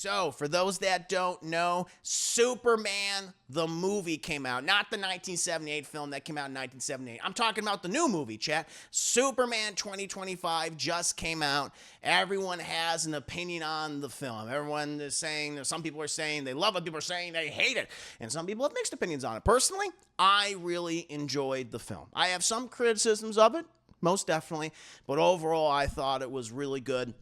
So, for those that don't know, Superman, the movie came out. Not the 1978 film that came out in 1978. I'm talking about the new movie, chat. Superman 2025 just came out. Everyone has an opinion on the film. Everyone is saying, some people are saying they love it, people are saying they hate it, and some people have mixed opinions on it. Personally, I really enjoyed the film. I have some criticisms of it, most definitely, but overall, I thought it was really good.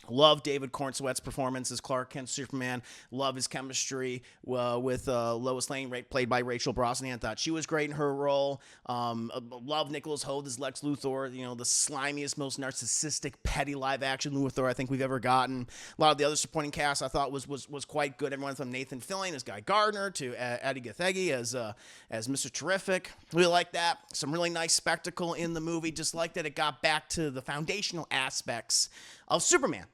Love David Cornsweet's performance as Clark Kent Superman. Love his chemistry with Lois Lane, played by Rachel Brosnahan. Thought she was great in her role. Love Nicholas Hoult as Lex Luthor. You know, the slimiest, most narcissistic, petty live-action Luthor I think we've ever gotten. A lot of the other supporting cast I thought was quite good. Everyone from Nathan Fillion as Guy Gardner to Eddie Gathegi as Mr. Terrific. Really like that. Some really nice spectacle in the movie. Just like that it got back to the foundational aspects of Superman,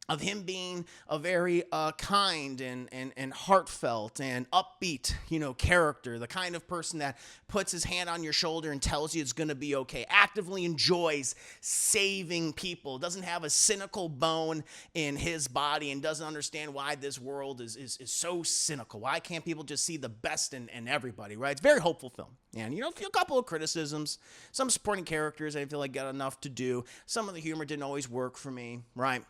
of him being a very kind and heartfelt and upbeat, character, the kind of person that puts his hand on your shoulder and tells you it's going to be okay, actively enjoys saving people, doesn't have a cynical bone in his body, and doesn't understand why this world is so cynical. Why can't people just see the best in everybody, right? It's a very hopeful film. And, a couple of criticisms. Some supporting characters I feel like got enough to do. Some of the humor didn't always work for me, right?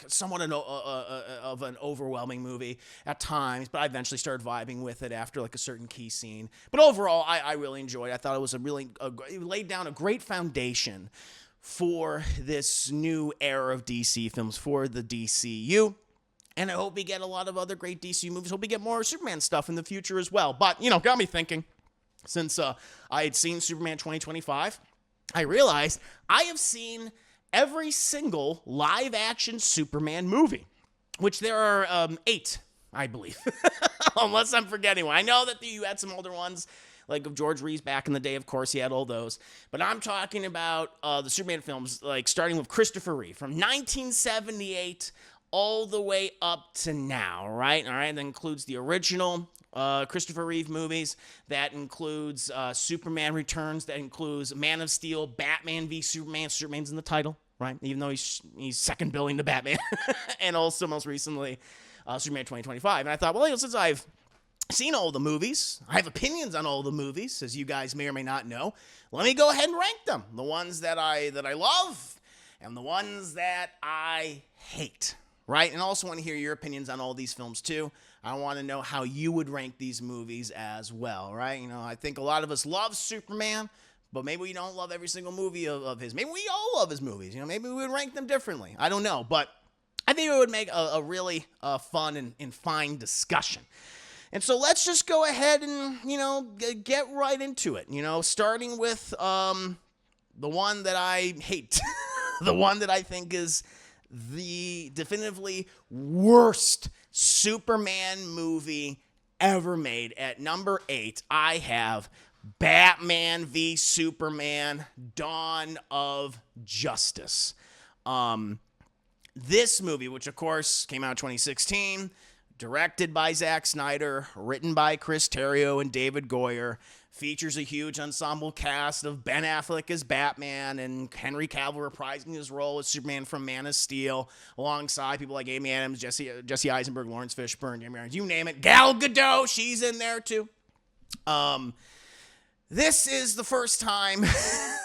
Somewhat of an overwhelming movie at times, but I eventually started vibing with it after like a certain key scene. But overall, I really enjoyed it. I thought it was it laid down a great foundation for this new era of DC films, for the DCU. And I hope we get a lot of other great DCU movies. Hope we get more Superman stuff in the future as well. But, got me thinking, since I had seen Superman 2025, I realized I have seen every single live-action Superman movie, which there are 8, I believe, unless I'm forgetting one. I know that you had some older ones, like of George Reeves back in the day. Of course, he had all those. But I'm talking about the Superman films, like starting with Christopher Reeve from 1978 all the way up to now, right? All right, that includes the original Christopher Reeve movies. That includes Superman Returns. That includes Man of Steel, Batman v Superman. Superman's in the title, right? Even though he's second billing to Batman. And also, most recently, Superman 2025. And I thought, well, since I've seen all the movies, I have opinions on all the movies, as you guys may or may not know, let me go ahead and rank them. The ones that I love and the ones that I hate, right? And I also want to hear your opinions on all these films, too. I want to know how you would rank these movies as well, right? I think a lot of us love Superman, but maybe we don't love every single movie of his. Maybe we all love his movies. Maybe we would rank them differently. I don't know, but I think it would make a really fun and fine discussion. And so let's just go ahead and, get right into it, starting with the one that I hate, the one that I think is the definitively worst Superman movie ever made. At number 8, I have Batman v Superman: Dawn of Justice. This movie, which of course came out in 2016, directed by Zack Snyder, written by Chris Terrio and David Goyer, features a huge ensemble cast of Ben Affleck as Batman and Henry Cavill reprising his role as Superman from Man of Steel, alongside people like Amy Adams, Jesse Eisenberg, Lawrence Fishburne, Jeremy Irons, you name it. Gal Gadot, she's in there too. This is the first time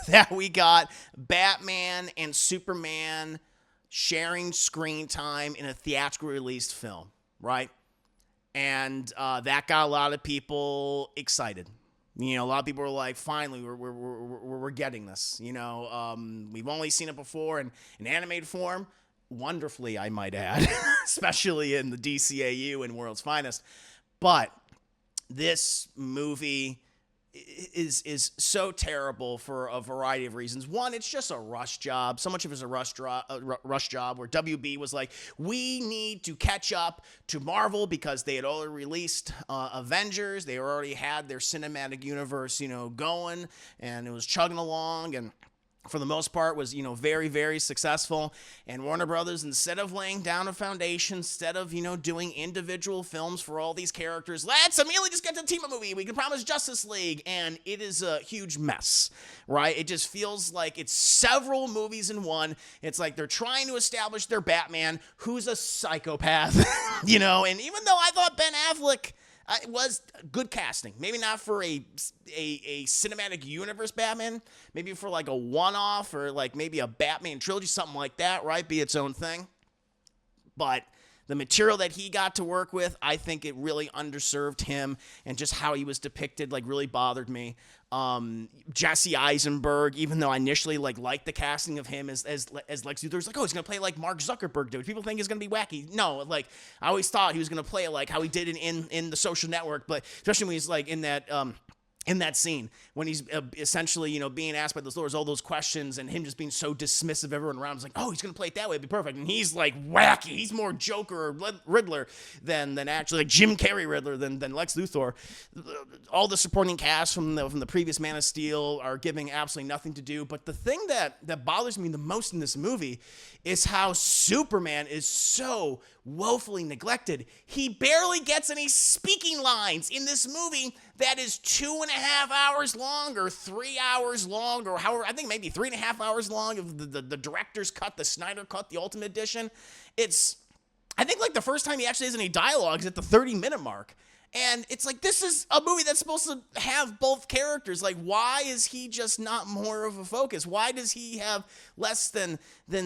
that we got Batman and Superman sharing screen time in a theatrically released film, right? And that got a lot of people excited. A lot of people were like, finally, we're getting this. We've only seen it before in animated form, wonderfully, I might add, especially in the DCAU and World's Finest. But this movie is so terrible for a variety of reasons. One, it's just a rush job. So much of it is a rush job where WB was like, we need to catch up to Marvel because they had already released Avengers. They already had their cinematic universe, going, and it was chugging along. And for the most part, was, very, very successful. And Warner Brothers, instead of laying down a foundation, instead of, doing individual films for all these characters, let's immediately just get to the team-up movie. We can promise Justice League. And it is a huge mess, right? It just feels like it's several movies in one. It's like they're trying to establish their Batman, who's a psychopath, And even though I thought Ben Affleck, it was good casting. Maybe not for a cinematic universe Batman. Maybe for like a one-off or like maybe a Batman trilogy, something like that, right? Be its own thing. But the material that he got to work with, I think it really underserved him, and just how he was depicted like really bothered me. Jesse Eisenberg, even though I initially liked the casting of him as Lex Luthor, it's like, oh, he's gonna play like Mark Zuckerberg did. People think he's gonna be wacky. No, I always thought he was gonna play like how he did in the Social Network, but especially when he's like in that scene when he's essentially, being asked by those lawyers all those questions, and him just being so dismissive of everyone around. It's like, oh, he's going to play it that way. It'd be perfect. And he's like wacky. He's more Joker or Riddler than actually like Jim Carrey Riddler than Lex Luthor. All the supporting cast from the previous Man of Steel are giving absolutely nothing to do. But the thing that bothers me the most in this movie is how Superman is so woefully neglected. He barely gets any speaking lines in this movie that is 2.5 hours long or 3 hours long, or however, I think maybe 3.5 hours long of the director's cut, the Snyder cut, the Ultimate Edition. I think like the first time he actually has any dialogue is at the 30-minute mark. And it's like, this is a movie that's supposed to have both characters. Like, why is he just not more of a focus? Why does he have less than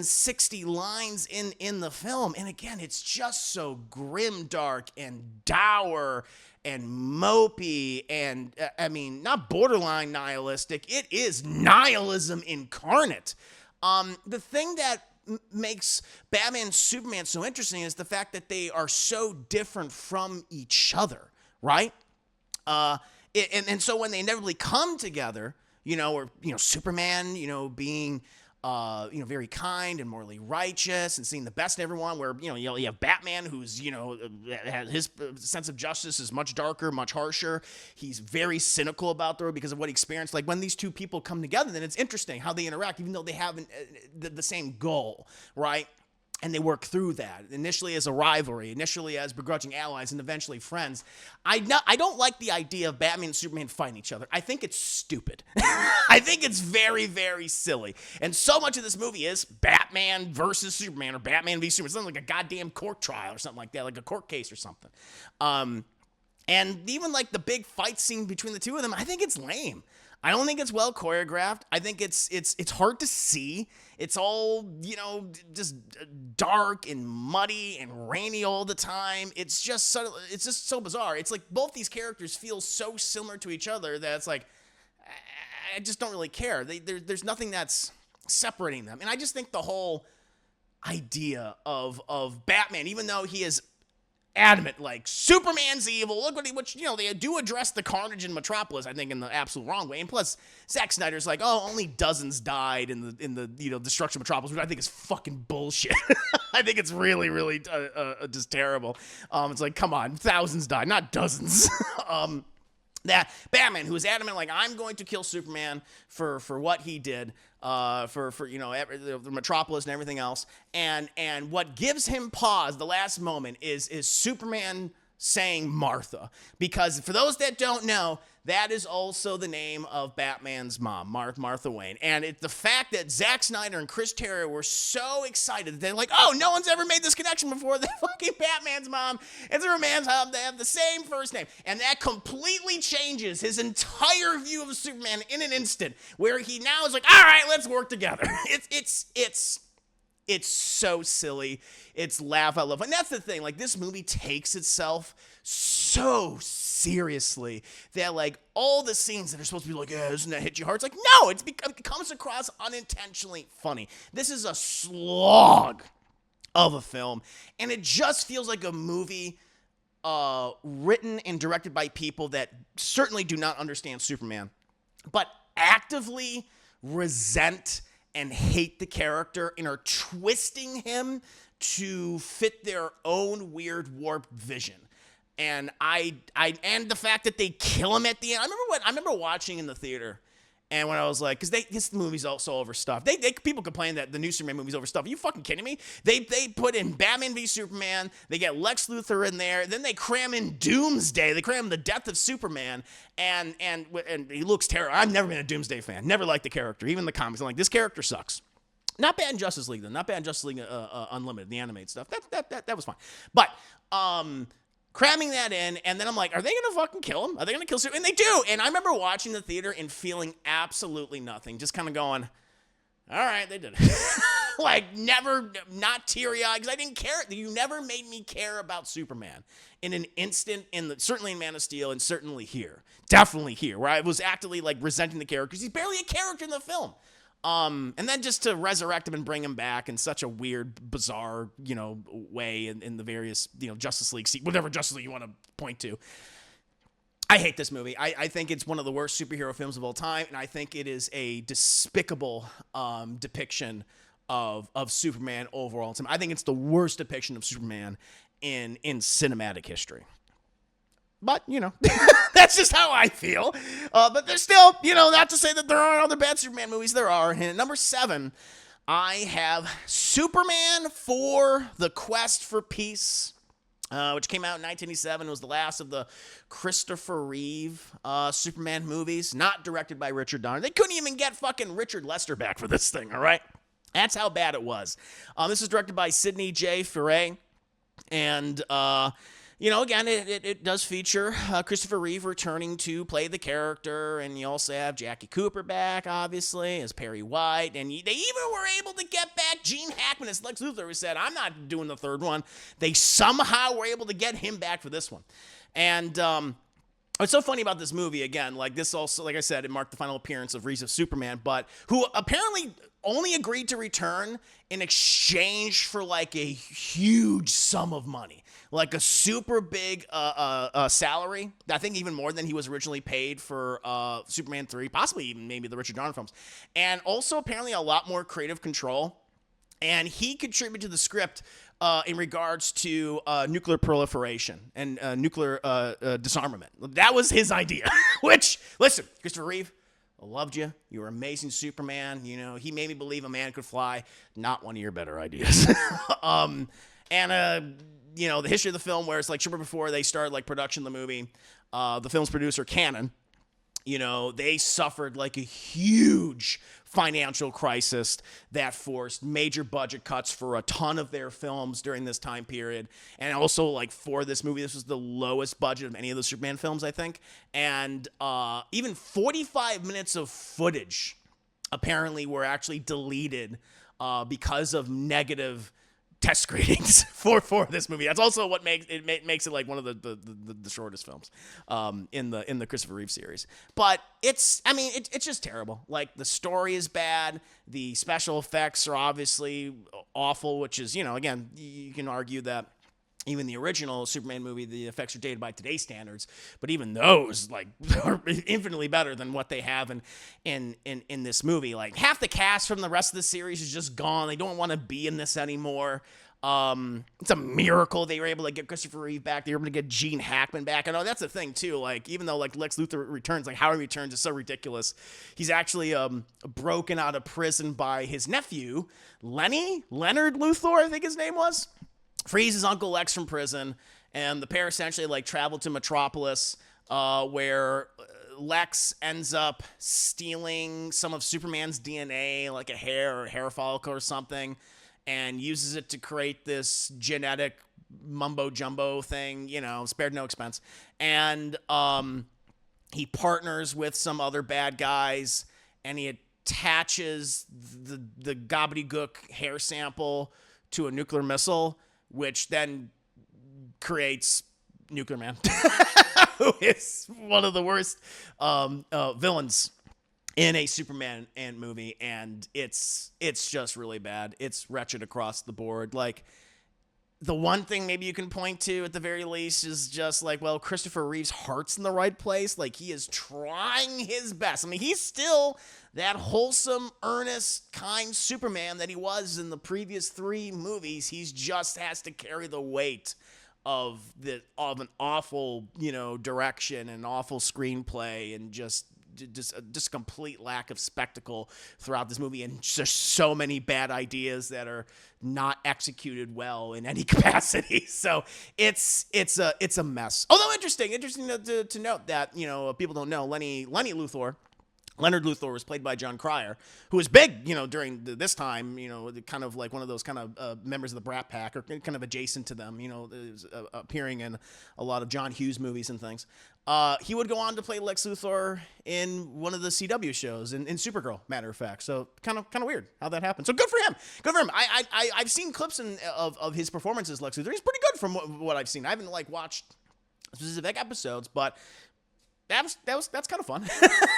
60 lines in the film? And again, it's just so grim, dark, and dour, and mopey, and, not borderline nihilistic. It is nihilism incarnate. The thing that makes Batman and Superman so interesting is the fact that they are so different from each other, right? And so when they inevitably come together, Superman, being very kind and morally righteous and seeing the best in everyone, where, you have Batman, who's, his sense of justice is much darker, much harsher. He's very cynical about the world because of what he experienced. Like, when these two people come together, then it's interesting how they interact, even though they have the same goal, right? And they work through that, initially as a rivalry, initially as begrudging allies, and eventually friends. I don't like the idea of Batman and Superman fighting each other. I think it's stupid. I think it's very, very silly. And so much of this movie is Batman versus Superman, or Batman v Superman. It's not like a goddamn court trial or something like that, like a court case or something. And even like the big fight scene between the two of them, I think it's lame. I don't think it's well choreographed. I think it's hard to see. It's all, just dark and muddy and rainy all the time. It's just so bizarre. It's like both these characters feel so similar to each other that it's like, I just don't really care. There's nothing that's separating them. And I just think the whole idea of Batman, even though he is adamant, like, Superman's evil, look which they do address the carnage in Metropolis, I think, in the absolute wrong way. And plus, Zack Snyder's like, oh, only dozens died in the destruction of Metropolis, which I think is fucking bullshit. I think it's really, really just terrible. It's like, come on, thousands died, not dozens. That Batman, who is adamant, like, I'm going to kill Superman for what he did, for the Metropolis and everything else, and what gives him pause, the last moment, is Superman saying Martha, because for those that don't know, that is also the name of Batman's mom, Martha Wayne. And it's the fact that Zack Snyder and Chris Terrio were so excited that they're like, oh, no one's ever made this connection before. The fucking Batman's mom and Superman's mom, they have the same first name. And that completely changes his entire view of Superman in an instant, where he now is like, all right, let's work together. It's so silly. It's laugh out loud. And that's the thing. Like, this movie takes itself so seriously that, like, all the scenes that are supposed to be like, yeah, doesn't that hit you hard? It's like, no, it comes across unintentionally funny. This is a slog of a film. And it just feels like a movie written and directed by people that certainly do not understand Superman, but actively resent and hate the character and are twisting him to fit their own weird warped vision. And and the fact that they kill him at the end. I remember watching in the theater, And when I was like, because this movie's also overstuffed. People complain that the new Superman movie's overstuffed. Are you fucking kidding me? They put in Batman v Superman. They get Lex Luthor in there. Then they cram in Doomsday. They cram the death of Superman, and he looks terrible. I've never been a Doomsday fan. Never liked the character. Even the comics, I'm like, this character sucks. Not bad in Justice League though. Not bad in Justice League Unlimited, the animated stuff. That was fine. But cramming that in, and then I'm like, are they gonna fucking kill him? Are they gonna kill Superman? And they do. And I remember watching the theater and feeling absolutely nothing, just kind of going, all right, they did it. Like, never, not teary-eyed, because I didn't care. You never made me care about Superman in an instant, certainly in Man of Steel, and certainly here. Definitely here, where I was actively, like, resenting the character, because he's barely a character in the film. And then just to resurrect him and bring him back in such a weird, bizarre, way in the various, Justice League, whatever Justice League you want to point to. I hate this movie. I think it's one of the worst superhero films of all time, and I think it is a despicable depiction of Superman overall. I think it's the worst depiction of Superman in cinematic history. But, that's just how I feel. But there's still, not to say that there aren't other bad Superman movies. There are. And at number 7, I have Superman 4: The Quest for Peace, which came out in 1987. It was the last of the Christopher Reeve Superman movies, not directed by Richard Donner. They couldn't even get fucking Richard Lester back for this thing, all right? That's how bad it was. This is directed by Sidney J. Furet. And, again, it does feature Christopher Reeve returning to play the character, and you also have Jackie Cooper back, obviously, as Perry White, and they even were able to get back Gene Hackman as Lex Luthor, who said, I'm not doing the third one. They somehow were able to get him back for this one. And what's so funny about this movie, again, like this also, like I said, it marked the final appearance of Reeves of Superman, but who apparently only agreed to return in exchange for like a huge sum of money. Like a super big salary. I think even more than he was originally paid for Superman 3, possibly even maybe the Richard Donner films. And also apparently a lot more creative control. And he contributed to the script in regards to nuclear proliferation and nuclear disarmament. That was his idea. Which, listen, Christopher Reeve, I loved you. You were amazing Superman. He made me believe a man could fly. Not one of your better ideas. The history of the film, where it's like shortly before they started like production of the movie, the film's producer, Cannon, they suffered like a huge financial crisis that forced major budget cuts for a ton of their films during this time period. And also, like, for this movie, this was the lowest budget of any of the Superman films, I think. And even 45 minutes of footage apparently were actually deleted because of negative test screenings for this movie. That's also what makes it like one of the shortest films in the Christopher Reeve series. But it's just terrible. Like, the story is bad. The special effects are obviously awful, which is, again, you can argue that even the original Superman movie, the effects are dated by today's standards, but even those like are infinitely better than what they have in this movie. Like, half the cast from the rest of the series is just gone. They don't want to be in this anymore. It's a miracle they were able to get Christopher Reeve back. They were able to get Gene Hackman back. I know that's the thing too. Like, even though like Lex Luthor returns, like how he returns is so ridiculous. He's actually broken out of prison by his nephew, Leonard Luthor, I think his name was. Frees his Uncle Lex from prison, and the pair essentially like travel to Metropolis, where Lex ends up stealing some of Superman's DNA, like a hair or hair follicle or something, and uses it to create this genetic mumbo jumbo thing, spared no expense. And he partners with some other bad guys, and he attaches the gobbledygook hair sample to a nuclear missile, which then creates Nuclear Man, who is one of the worst villains in a Superman movie, and it's just really bad. It's wretched across the board. Like, the one thing maybe you can point to at the very least is just like, well, Christopher Reeve's heart's in the right place. Like, he is trying his best. I mean, he's still that wholesome, earnest, kind Superman that he was in the previous 3 movies. He's just has to carry the weight of an awful, direction and awful screenplay and just just complete lack of spectacle throughout this movie, and just so many bad ideas that are not executed well in any capacity. So it's a mess. Although interesting to note that, people don't know Leonard Luthor was played by John Cryer, who was big, during this time, kind of like one of those kind of members of the Brat Pack, or kind of adjacent to them, appearing in a lot of John Hughes movies and things. He would go on to play Lex Luthor in one of the CW shows, in Supergirl, matter of fact. So kind of weird how that happened. So good for him. Good for him. I've seen clips of his performance as Lex Luthor. He's pretty good from what I've seen. I haven't watched specific episodes, but that's kind of fun.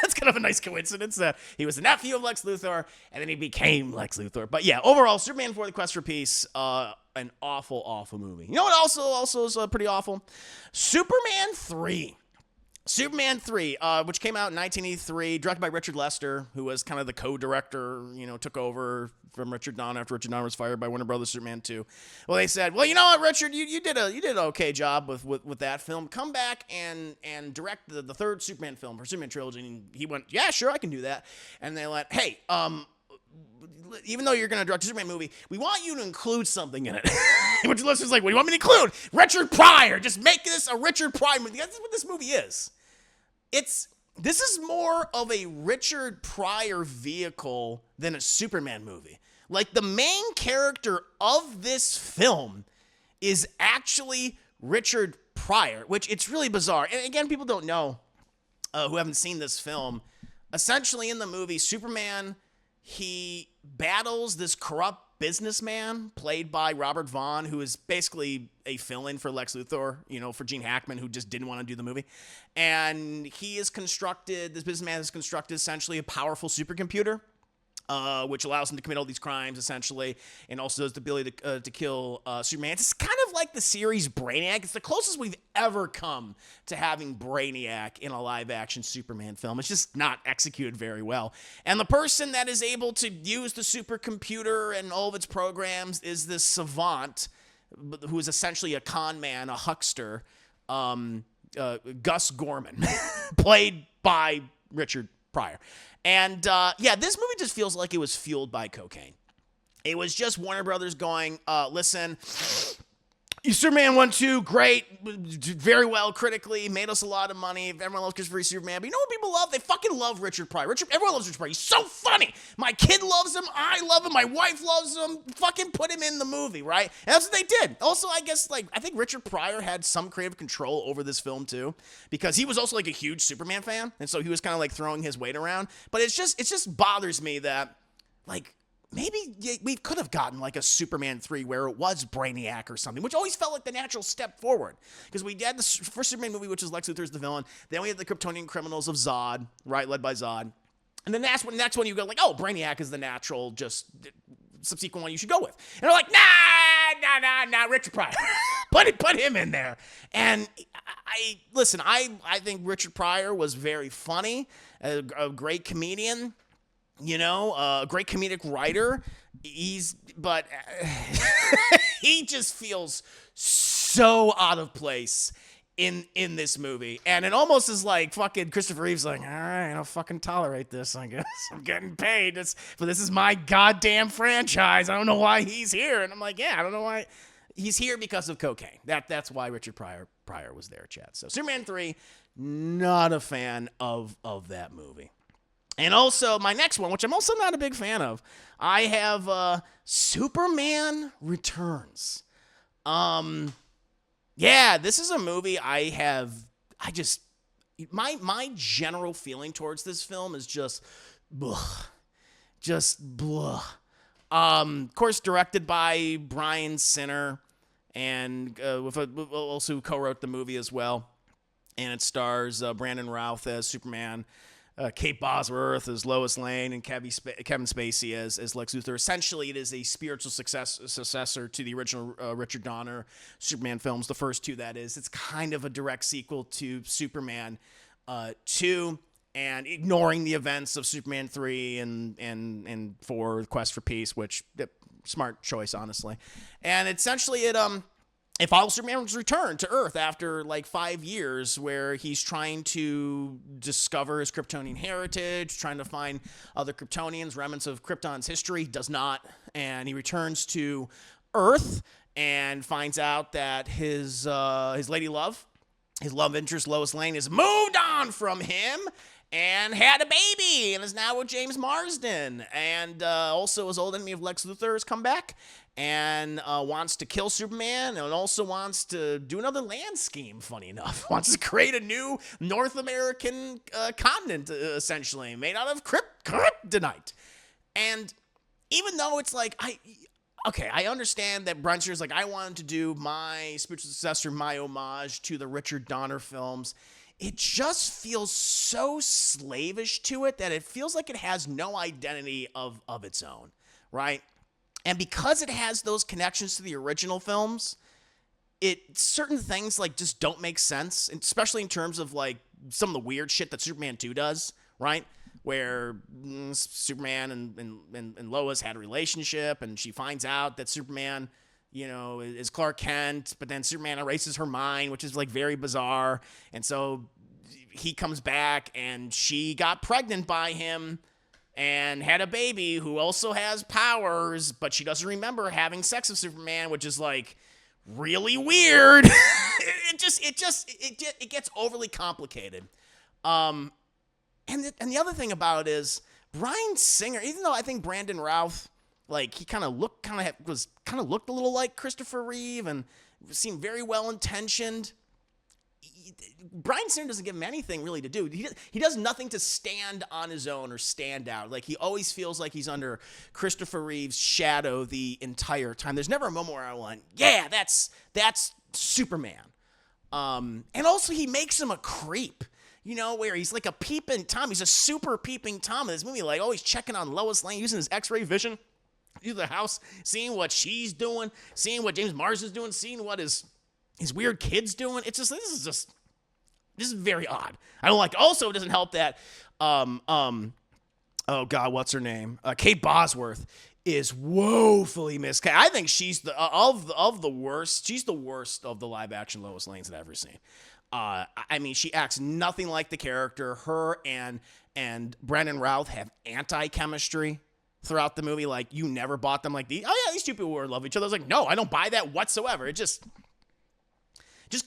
That's kind of a nice coincidence that he was the nephew of Lex Luthor, and then he became Lex Luthor. But yeah, overall, Superman 4: The Quest for Peace, an awful movie. You know what also is pretty awful? Superman 3. Superman 3, which came out in 1983, directed by Richard Lester, who was kind of the co-director, took over from Richard Donner after Richard Donner was fired by Warner Brothers. Superman 2. Well, they said, well, you know what, Richard, you did an okay job with that film. Come back and direct the third Superman film for Superman trilogy. And he went, yeah, sure, I can do that. And they went, hey, even though you're going to direct a Superman movie, we want you to include something in it. Which Lester's like, what do you want me to include? Richard Pryor. Just make this a Richard Pryor movie. That's what this movie is. This is more of a Richard Pryor vehicle than a Superman movie. Like, the main character of this film is actually Richard Pryor, which it's really bizarre. And again, people don't know, who haven't seen this film. Essentially, in the movie, Superman, he battles this corrupt businessman played by Robert Vaughn, who is basically a fill-in for Lex Luthor, for Gene Hackman, who just didn't want to do the movie. And this businessman has constructed essentially a powerful supercomputer, which allows him to commit all these crimes, essentially, and also has the ability to kill Superman. It's kind of like the series Brainiac. It's the closest we've ever come to having Brainiac in a live-action Superman film. It's just not executed very well. And the person that is able to use the supercomputer and all of its programs is this savant, who is essentially a con man, a huckster, Gus Gorman, played by Richard Pryor. And this movie just feels like it was fueled by cocaine. It was just Warner Brothers going, listen, Superman 1, 2, great, very well critically, made us a lot of money. Everyone loves Christopher Reeve Superman, but you know what people love? They fucking love Richard Pryor. Everyone loves Richard Pryor. He's so funny. My kid loves him. I love him. My wife loves him. Fucking put him in the movie, right? And that's what they did. Also, I guess, I think Richard Pryor had some creative control over this film too, because he was also a huge Superman fan, and so he was kind of throwing his weight around. But it just bothers me that, maybe we could have gotten a Superman 3 where it was Brainiac or something, which always felt like the natural step forward. Because we had the first Superman movie, which is Lex Luthor's the villain. Then we had the Kryptonian criminals of Zod, right, led by Zod. And then that's when you go Brainiac is the natural, just subsequent one you should go with. And they're like, nah, Richard Pryor. put him in there. And I think Richard Pryor was very funny, a great comedian. A great comedic writer. But he just feels so out of place in this movie. And it almost is like fucking Christopher Reeve's all right, I'll fucking tolerate this, I guess. I'm getting paid. This is my goddamn franchise. I don't know why he's here. And I'm like, yeah, I don't know why. He's here because of cocaine. That's why Richard Pryor was there, Chad. So Superman 3, not a fan of that movie. And also, my next one, which I'm also not a big fan of, I have Superman Returns. This is a movie my general feeling towards this film is just blah. Of course, directed by Bryan Singer, and also co-wrote the movie as well. And it stars Brandon Routh as Superman, Kate Bosworth as Lois Lane, and Kevin Spacey as Lex Luthor. Essentially, it is a spiritual successor to the original Richard Donner Superman films, the first two, that is. It's kind of a direct sequel to Superman 2, and ignoring the events of Superman 3 and 4, Quest for Peace, which, smart choice, honestly. And essentially, it it follows Superman's return to Earth after like 5 years, where he's trying to discover his Kryptonian heritage, trying to find other Kryptonians, remnants of Krypton's history. He does not, and he returns to Earth and finds out that his lady love, his love interest Lois Lane, has moved on from him and had a baby and is now with James Marsden. And also his old enemy of Lex Luthor has come back and wants to kill Superman, and also wants to do another land scheme, funny enough. Wants to create a new North American continent, essentially, made out of kryptonite. And even though it's like, I understand that Bruncher's like, I wanted to do my spiritual successor, my homage to the Richard Donner films. It just feels so slavish to it that it feels like it has no identity of its own, right? And because it has those connections to the original films, certain things like just don't make sense, especially in terms of like some of the weird shit that Superman 2 does, right? Where Superman and Lois had a relationship, and she finds out that Superman, is Clark Kent, but then Superman erases her mind, which is like very bizarre. And so he comes back and she got pregnant by him and had a baby who also has powers, but she doesn't remember having sex with Superman, which is like really weird. it gets overly complicated. And the other thing about it is Bryan Singer, even though I think Brandon Routh, like, he looked a little like Christopher Reeve and seemed very well intentioned, Bryan Singer doesn't give him anything really to do. He does nothing to stand on his own or stand out. Like, he always feels like he's under Christopher Reeve's shadow the entire time. There's never a moment where I went, yeah, that's Superman. And also he makes him a creep. Where he's like a peeping Tom. He's a super peeping Tom in this movie, like always checking on Lois Lane, using his X-ray vision through the house, seeing what she's doing, seeing what James Marsden's doing, seeing what his weird kid's doing. It's just, this is very odd. I don't like. Also, it doesn't help that, oh God, what's her name? Kate Bosworth is woefully miscast. I think she's of the worst. She's the worst of the live action Lois Lanes that I've ever seen. I mean, she acts nothing like the character. Her and Brandon Routh have anti-chemistry throughout the movie. Like, you never bought them like these. Oh yeah, these two people were in love with each other. I was like, no, I don't buy that whatsoever. It just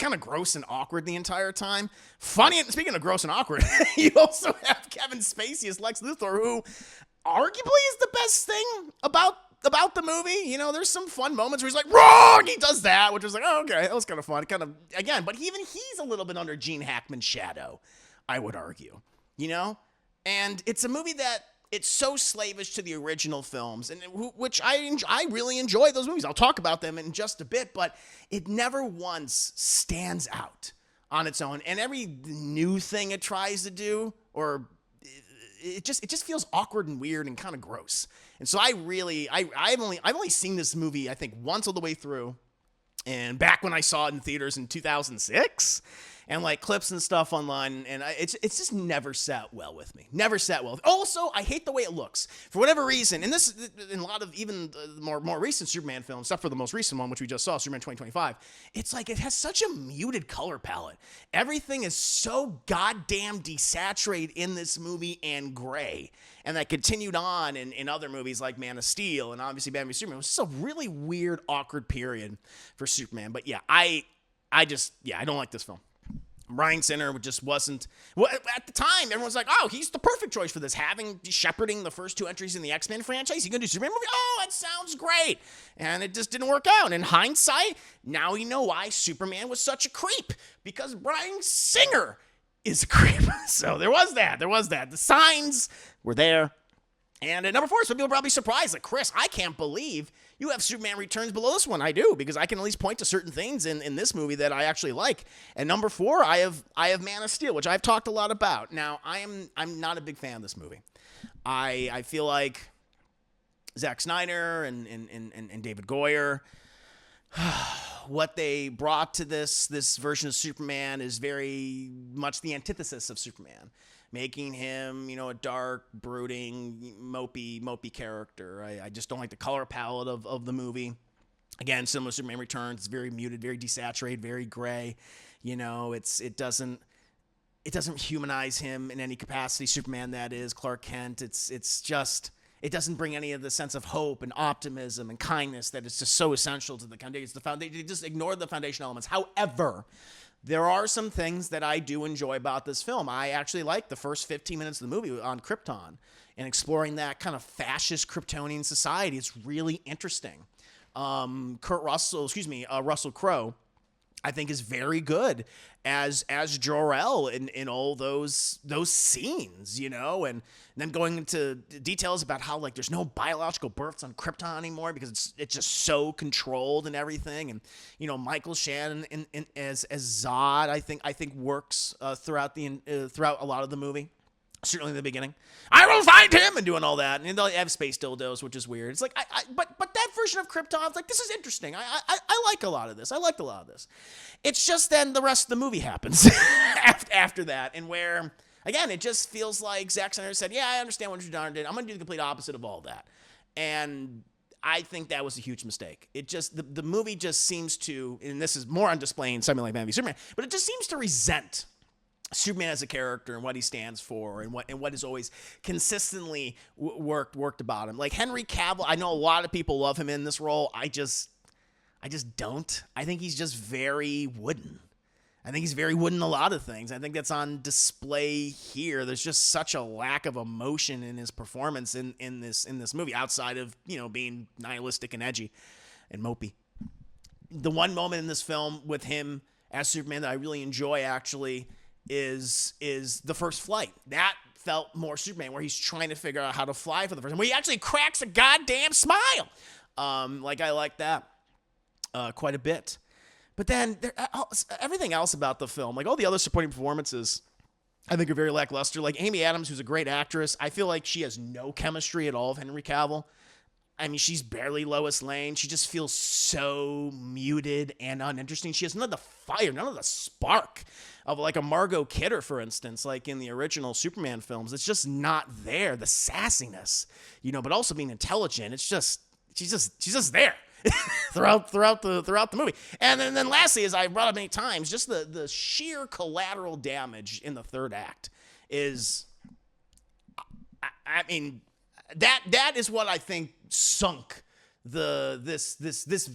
kind of gross and awkward the entire time. Funny, speaking of gross and awkward, you also have Kevin Spacey as Lex Luthor, who arguably is the best thing about the movie. There's some fun moments where he's like, wrong, he does that, which was like, oh, okay, that was kind of fun. Kind of, again, but even he's a little bit under Gene Hackman's shadow, I would argue, And it's a movie that it's so slavish to the original films, and which I really enjoy those movies. I'll talk about them in just a bit, but it never once stands out on its own. And every new thing it tries to do, or it just feels awkward and weird and kind of gross. And so I've only seen this movie, I think, once all the way through, and back when I saw it in theaters in 2006, and like clips and stuff online, and it's just never sat well with me. Never sat well. Also, I hate the way it looks for whatever reason. And this, in a lot of even more recent Superman films, except for the most recent one, which we just saw, Superman 2025. It's like it has such a muted color palette. Everything is so goddamn desaturated in this movie and gray, and that continued on in other movies like Man of Steel and obviously Batman v Superman. It was just a really weird, awkward period for Superman. But yeah, I don't like this film. Bryan Singer just wasn't. Well, at the time, everyone's like, "Oh, he's the perfect choice for this." Shepherding the first two entries in the X-Men franchise, he's gonna do Superman movie. Oh, that sounds great, and it just didn't work out. In hindsight, now you know why Superman was such a creep, because Bryan Singer is a creep. So there was that. The signs were there. And at number 4, some people are probably surprised. Like, Chris, I can't believe you have Superman Returns below this one. I do, because I can at least point to certain things in this movie that I actually like. And number 4, I have Man of Steel, which I've talked a lot about. Now, I'm not a big fan of this movie. I feel like Zack Snyder and David Goyer, what they brought to this version of Superman is very much the antithesis of Superman, making him, a dark, brooding, mopey character. I just don't like the color palette of the movie. Again, similar to Superman Returns, it's very muted, very desaturated, very gray. It doesn't humanize him in any capacity. Superman, that is, Clark Kent. It's just, it doesn't bring any of the sense of hope and optimism and kindness that is just so essential to the foundation. They just ignore the foundation elements. However, there are some things that I do enjoy about this film. I actually like the first 15 minutes of the movie on Krypton and exploring that kind of fascist Kryptonian society. It's really interesting. Russell Crowe, I think, is very good as Jor-El in all those scenes, and then going into details about how, like, there's no biological births on Krypton anymore because it's just so controlled and everything. And Michael Shannon as Zod, I think works throughout a lot of the movie. Certainly in the beginning, I will find him, and doing all that, and they'll have space dildos, which is weird. It's like, but that version of Krypton, like, this is interesting. I like a lot of this. I liked a lot of this. It's just then the rest of the movie happens after that, and where, again, it just feels like Zack Snyder said, yeah, I understand what Jordan did. I'm going to do the complete opposite of all that. And I think that was a huge mistake. It just, the movie just seems to, and this is more on display in something like Batman v Superman, but it just seems to resent Superman as a character and what he stands for and what is always consistently worked about him. Like Henry Cavill, I know a lot of people love him in this role. I just don't. I think he's just very wooden. I think he's very wooden in a lot of things. I think that's on display here. There's just such a lack of emotion in his performance in this movie, outside of, being nihilistic and edgy and mopey. The one moment in this film with him as Superman that I really enjoy, actually, is the first flight. That felt more Superman, where he's trying to figure out how to fly for the first time, where he actually cracks a goddamn smile. I like that quite a bit. But then everything else about the film, like all the other supporting performances, I think are very lackluster. Like Amy Adams, who's a great actress, I feel like she has no chemistry at all with Henry Cavill. I mean, she's barely Lois Lane. She just feels so muted and uninteresting. She has none of the fire, none of the spark of like a Margot Kidder, for instance, like in the original Superman films. It's just not there. The sassiness, but also being intelligent. It's just, she's just there throughout the movie. And then lastly, as I brought up many times, just the sheer collateral damage in the third act is, I mean, that is what I think sunk this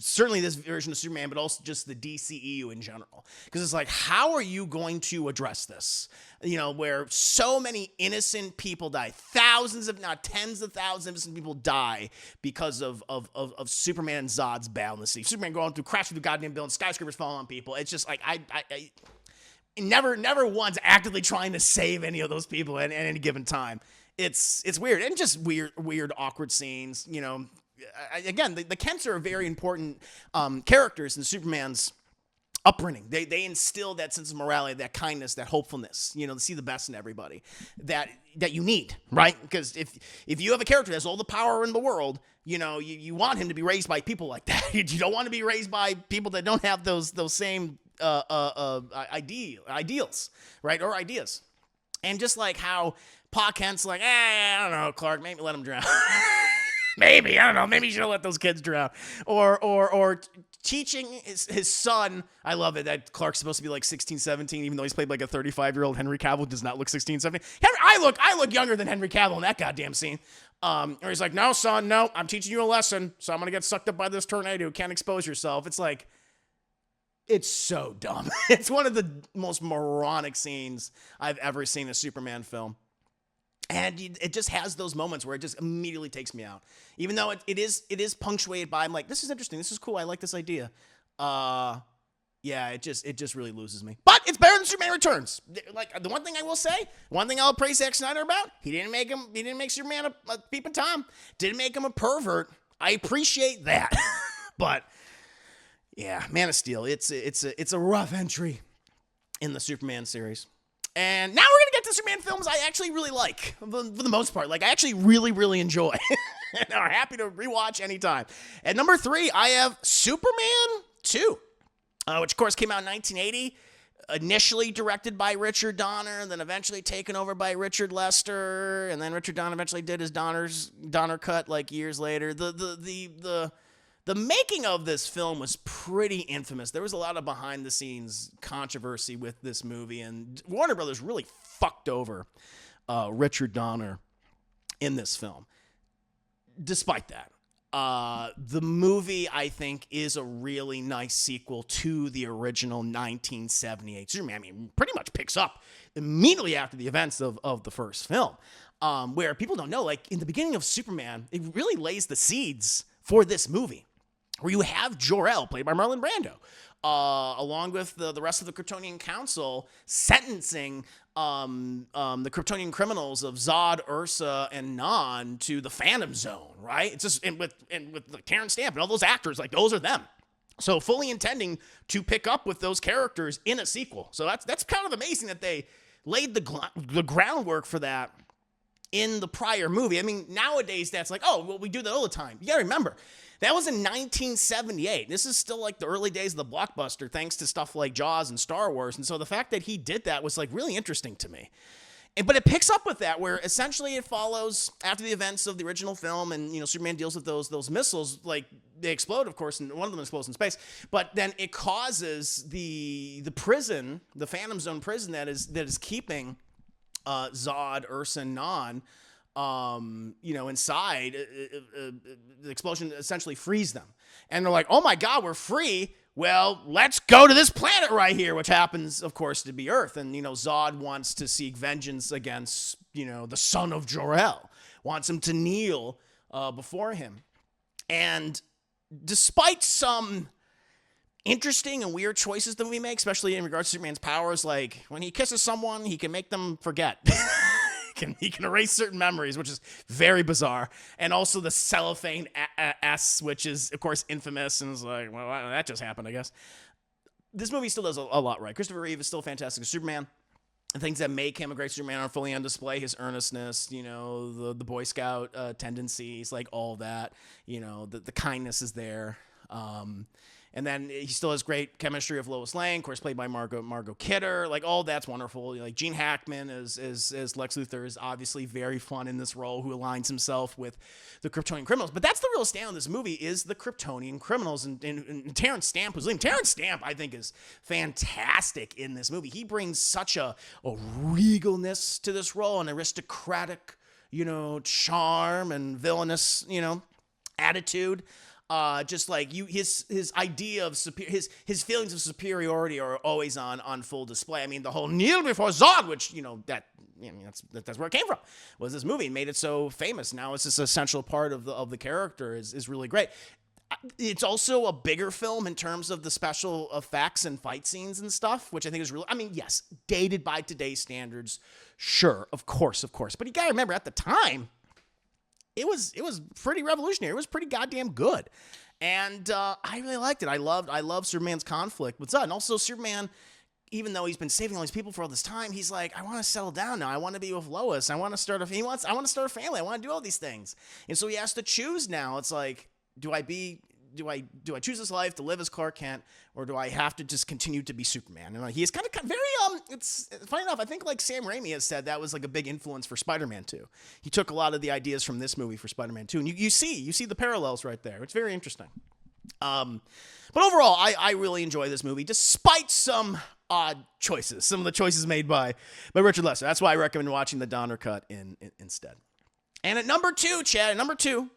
certainly this version of Superman, but also just the DCEU in general. Because it's like, how are you going to address this? Where so many innocent people die, thousands, if not tens of thousands of innocent people die because of Superman and Zod's battle in the sea. Superman going through, crashing through goddamn buildings, skyscrapers falling on people. It's just like, I never once actively trying to save any of those people at any given time. It's weird, and just weird awkward scenes. Again, the Kents are very important characters in Superman's upbringing. They instill that sense of morality, that kindness, that hopefulness, to see the best in everybody that you need, right? Because if you have a character that has all the power in the world, you want him to be raised by people like that. You don't want to be raised by people that don't have those same ideals, right? Or ideas. And just like how Pa Kent's like, I don't know, Clark, maybe let him drown. Maybe, I don't know, maybe you should have let those kids drown. Or teaching his son, I love it that Clark's supposed to be like 16, 17, even though he's played like a 35-year-old. Henry Cavill does not look 16, 17. I look younger than Henry Cavill in that goddamn scene. Or he's like, no, son, no, I'm teaching you a lesson, so I'm going to get sucked up by this tornado. Can't expose yourself. It's like, it's so dumb. It's one of the most moronic scenes I've ever seen in a Superman film. And it just has those moments where it just immediately takes me out. Even though it is punctuated by, I'm like, this is interesting. This is cool. I like this idea. Yeah, it just really loses me. But it's better than Superman Returns. Like, the one thing I will say, one thing I'll praise Zack Snyder about, he didn't make Superman a peeping Tom. Didn't make him a pervert. I appreciate that. But yeah, Man of Steel, it's a rough entry in the Superman series. And now we're going to get to Superman films I actually really like, for the most part. Like, I actually really, really enjoy. And are happy to rewatch anytime. At number 3, I have Superman 2, which, of course, came out in 1980. Initially directed by Richard Donner, then eventually taken over by Richard Lester, and then Richard Donner eventually did his Donner cut, like, years later. The The making of this film was pretty infamous. There was a lot of behind-the-scenes controversy with this movie, and Warner Brothers really fucked over Richard Donner in this film. Despite that, the movie, I think, is a really nice sequel to the original 1978 Superman. I mean, pretty much picks up immediately after the events of the first film, where people don't know, like, in the beginning of Superman, it really lays the seeds for this movie, where you have Jor-El, played by Marlon Brando, along with the rest of the Kryptonian Council, sentencing the Kryptonian criminals of Zod, Ursa, and Non to the Phantom Zone, right? It's just, and with like, Terrence Stamp and all those actors, like, those are them. So fully intending to pick up with those characters in a sequel. So that's kind of amazing that they laid the groundwork for that in the prior movie. I mean, nowadays that's like, oh, well, we do that all the time. You gotta remember, that was in 1978. This is still like the early days of the blockbuster, thanks to stuff like Jaws and Star Wars. And so the fact that he did that was like really interesting to me. But it picks up with that, where essentially it follows after the events of the original film, and Superman deals with those missiles. Like, they explode, of course, and one of them explodes in space. But then it causes the prison, the Phantom Zone prison that is keeping Zod, Ursa, and Non, inside. The explosion essentially frees them, and they're like, "Oh my God, we're free! Well, let's go to this planet right here," which happens, of course, to be Earth. And Zod wants to seek vengeance against the son of Jor-El, wants him to kneel before him, and despite some interesting and weird choices that we make, especially in regards to Superman's powers, like when he kisses someone, he can make them forget. He can erase certain memories, which is very bizarre. And also the cellophane S, which is, of course, infamous, and is like, well, that just happened, I guess. This movie still does a lot right. Christopher Reeve is still fantastic as Superman. The things that make him a great Superman are fully on display. His earnestness, the Boy Scout tendencies, like all that. The kindness is there. And then he still has great chemistry with Lois Lane, of course, played by Margot Kidder. Like, all that's wonderful. Like, Gene Hackman as Lex Luthor is obviously very fun in this role, who aligns himself with the Kryptonian criminals. But that's the real standout of this movie, is the Kryptonian criminals. And Terrence Stamp, who's leading. Terrence Stamp, I think, is fantastic in this movie. He brings such a regalness to this role, an aristocratic, charm and villainous, attitude. Just like his idea of his feelings of superiority are always on full display. I mean, the whole kneel before Zod, which that's where it came from, was this movie, and made it so famous. Now it's this essential part of the character is really great. It's also a bigger film in terms of the special effects and fight scenes and stuff, which I think is really, I mean, yes, dated by today's standards, sure, of course, but you gotta remember, at the time, it was pretty revolutionary. It was pretty goddamn good, and I really liked it. I love Superman's conflict with Zod, and also Superman, even though he's been saving all these people for all this time, he's like, I want to settle down now. I want to be with Lois. I want to start a family. I want to start a family. I want to do all these things, and so he has to choose now. It's like, do I choose this life to live as Clark Kent, or do I have to just continue to be Superman? And he is kind of very it's funny enough, I think, like, Sam Raimi has said, that was like a big influence for Spider-Man 2. He took a lot of the ideas from this movie for Spider-Man 2, and you see the parallels right there. It's very interesting. But overall, I really enjoy this movie, despite some odd choices, some of the choices made by Richard Lester. That's why I recommend watching the Donner cut instead. And at number 2, Chad,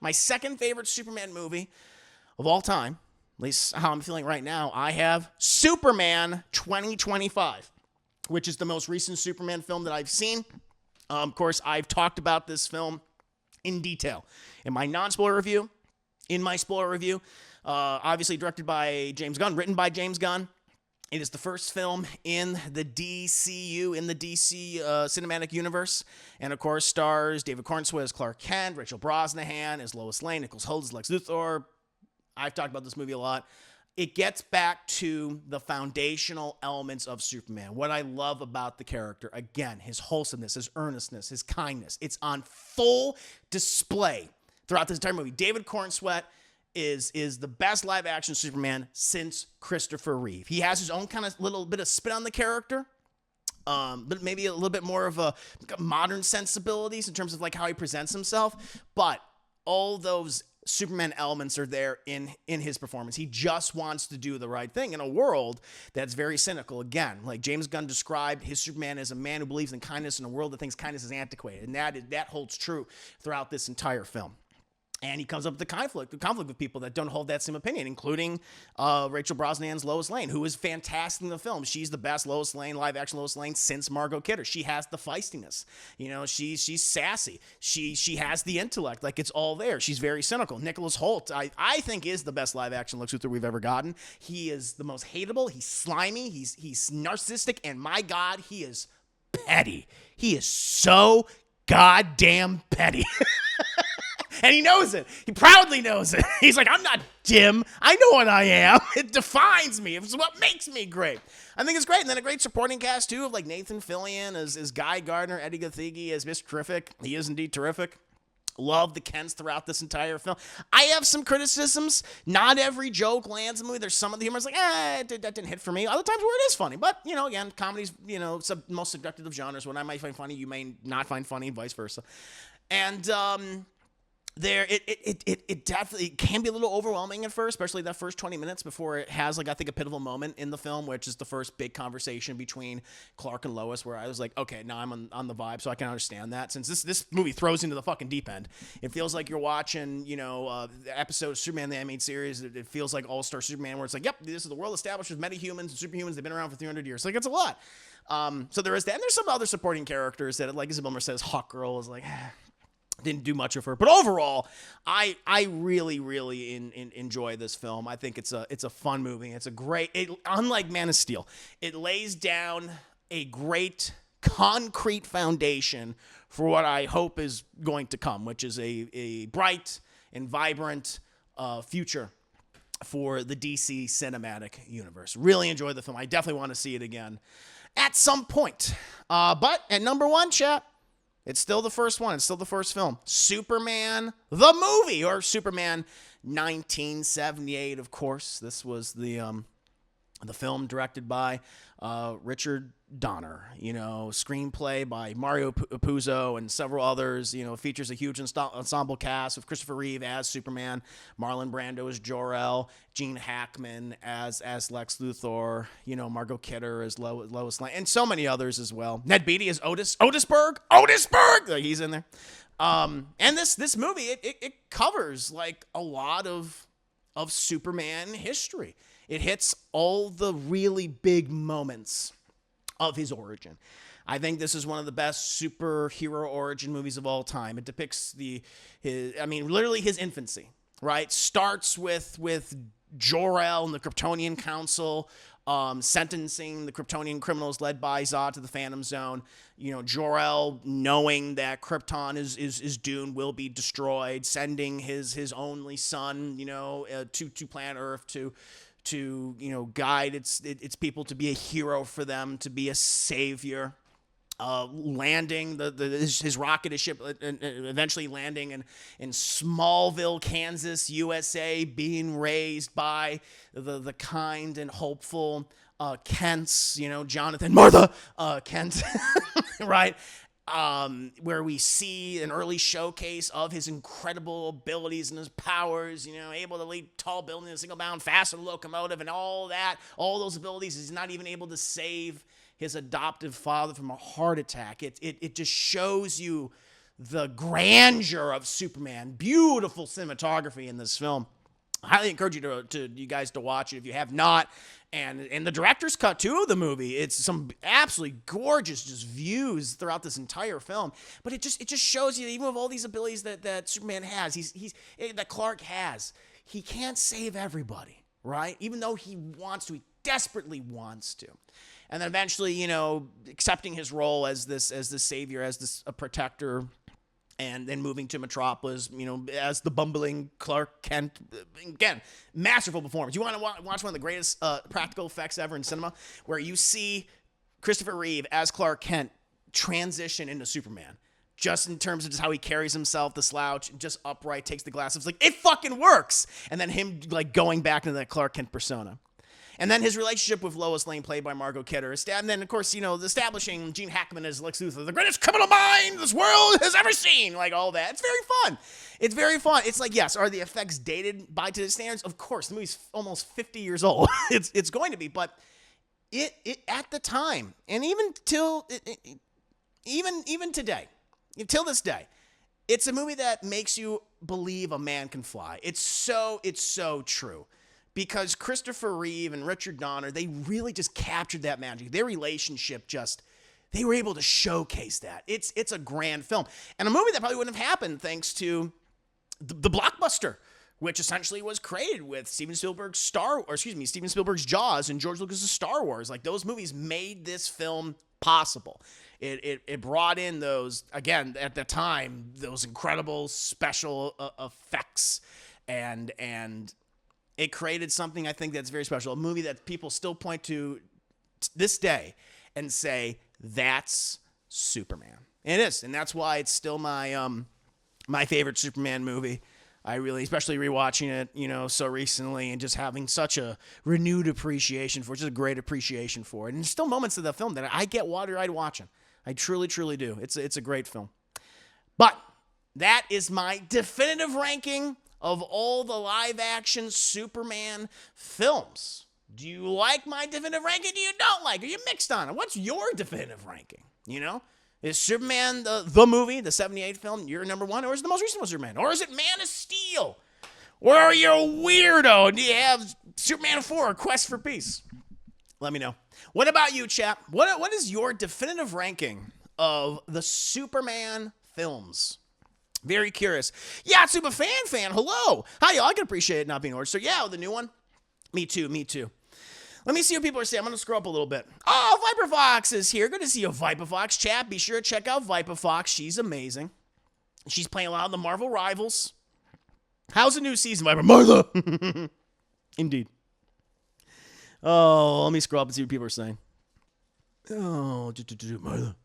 my second favorite Superman movie of all time, at least how I'm feeling right now, I have Superman 2025, which is the most recent Superman film that I've seen. Of course, I've talked about this film in detail in my non-spoiler review, in my spoiler review. Obviously directed by James Gunn, written by James Gunn. It is the first film in the DCU, in the DC cinematic universe. And, of course, stars David Cornswet as Clark Kent, Rachel Brosnahan as Lois Lane, Nicholas Hoult as Lex Luthor. I've talked about this movie a lot. It gets back to the foundational elements of Superman. What I love about the character, again, his wholesomeness, his earnestness, his kindness. It's on full display throughout this entire movie. David Cornswet is the best live-action Superman since Christopher Reeve. He has his own kind of little bit of spin on the character, but maybe a little bit more of a modern sensibilities in terms of like how he presents himself. But all those Superman elements are there in his performance. He just wants to do the right thing in a world that's very cynical. Again, like James Gunn described his Superman as a man who believes in kindness in a world that thinks kindness is antiquated, and that holds true throughout this entire film. And he comes up with the conflict with people that don't hold that same opinion, including Rachel Brosnan's Lois Lane, who is fantastic in the film. She's the best Lois Lane, live action Lois Lane, since Margot Kidder. She has the feistiness. You know, she's sassy. She has the intellect. Like, it's all there. She's very cynical. Nicholas Hoult, I think, is the best live action Lex Luthor we've ever gotten. He is the most hateable. He's slimy. He's narcissistic. And my God, he is petty. He is so goddamn petty. And he knows it. He proudly knows it. He's like, I'm not dim. I know what I am. It defines me. It's what makes me great. I think it's great. And then a great supporting cast, too, of like Nathan Fillion as Guy Gardner, Eddie Gathegi as Mr. Terrific. He is indeed terrific. Love the Kents throughout this entire film. I have some criticisms. Not every joke lands in the movie. There's some of the humor is like, that didn't hit for me. Other times where it is funny. But, you know, again, comedy's, you know, most subjective of genres. What I might find funny, you may not find funny, and vice versa. And, it definitely can be a little overwhelming at first, especially that first 20 minutes before it has, like, I think a pivotal moment in the film, which is the first big conversation between Clark and Lois, where I was like, okay, now I'm on the vibe, so I can understand that. Since this movie throws into the fucking deep end, it feels like you're watching, you know, the episode of Superman the Animated Series. It feels like All-Star Superman, where it's like, yep, this is the world established with metahumans and superhumans. They've been around for 300 years. Like, it's a lot. So there is that, and there's some other supporting characters that, like Isabel Mercedes Hawkgirl is like, didn't do much of her, but overall, I really enjoy this film. I think it's a fun movie. It's a great, unlike Man of Steel, it lays down a great concrete foundation for what I hope is going to come, which is a bright and vibrant future for the DC cinematic universe. Really enjoy the film. I definitely want to see it again at some point. But at number one, chat, it's still the first one. It's still the first film. Superman, the movie, or Superman 1978, of course. This was the film directed by Richard Donner. You know, screenplay by Mario Puzo and several others. You know, features a huge ensemble cast with Christopher Reeve as Superman, Marlon Brando as Jor-El, Gene Hackman as Lex Luthor, you know, Margot Kidder as Lois Lane, and so many others as well. Ned Beatty as Otisburg! Like, he's in there. And this movie, it covers, like, a lot of Superman history. It hits all the really big moments of his origin. I think this is one of the best superhero origin movies of all time. It depicts literally his infancy, right? Starts with Jor-El and the Kryptonian Council sentencing the Kryptonian criminals led by Zod to the Phantom Zone. You know, Jor-El, knowing that Krypton is doomed, will be destroyed, sending his only son, you know, to planet Earth to you know, guide its people, to be a hero for them, to be a savior. Landing his rocket, his ship, eventually landing in Smallville, Kansas, USA, being raised by the kind and hopeful Kents, you know, Jonathan, Martha Kent, right? Where we see an early showcase of his incredible abilities and his powers, you know, able to leap tall buildings in a single bound, faster locomotive, and all those abilities. He's not even able to save his adoptive father from a heart attack. It just shows you the grandeur of Superman. Beautiful cinematography in this film. I highly encourage you guys to watch it if you have not. And the director's cut too of the movie. It's some absolutely gorgeous just views throughout this entire film. But it just shows you that even with all these abilities that Superman has, that Clark has, he can't save everybody, right? Even though he wants to, he desperately wants to. And then eventually, you know, accepting his role as this savior, as a protector, and then moving to Metropolis, you know, as the bumbling Clark Kent. Again, masterful performance. You want to watch one of the greatest practical effects ever in cinema, where you see Christopher Reeve as Clark Kent transition into Superman. Just in terms of just how he carries himself, the slouch, just upright, takes the glasses. Like, it fucking works. And then him, like, going back into that Clark Kent persona. And then his relationship with Lois Lane, played by Margot Kidder. And then, of course, establishing Gene Hackman as Lex Luthor, the greatest criminal mind this world has ever seen. Like, all that. It's very fun. It's very fun. It's like, yes, are the effects dated by today's standards? Of course. The movie's almost 50 years old. It's going to be. But it at the time, and even till, even today, till this day, it's a movie that makes you believe a man can fly. It's so true. Because Christopher Reeve and Richard Donner, they really just captured that magic. Their relationship they were able to showcase that. It's a grand film. And a movie that probably wouldn't have happened thanks to the blockbuster, which essentially was created with Steven Spielberg's Jaws and George Lucas's Star Wars. Like, those movies made this film possible. It brought in those, again, at the time, those incredible special effects and it created something I think that's very special. A movie that people still point to this day and say, that's Superman. And it is. And that's why it's still my favorite Superman movie. I really, especially rewatching it, so recently and just having such a renewed appreciation for it, just a great appreciation for it. And there's still moments of the film that I get watery-eyed watching. I truly, truly do. It's a great film. But that is my definitive ranking of all the live-action Superman films. Do you like my definitive ranking? Do you don't like? Are you mixed on it? What's your definitive ranking? Is Superman the movie, the 78 film, your number one? Or is it the most recent one, Superman? Or is it Man of Steel? Or are you a weirdo? Do you have Superman 4, Quest for Peace? Let me know. What about you, chap? What is your definitive ranking of the Superman films? Very curious. Yeah, Super fan. Hello. Hi, y'all. I can appreciate it not being ordered. So, yeah, the new one. Me too. Let me see what people are saying. I'm going to scroll up a little bit. Oh, Viper Fox is here. Good to see you, Viper Fox. Chat, be sure to check out Viper Fox. She's amazing. She's playing a lot of the Marvel Rivals. How's the new season, Viper? Martha! Indeed. Oh, let me scroll up and see what people are saying. Oh, Martha.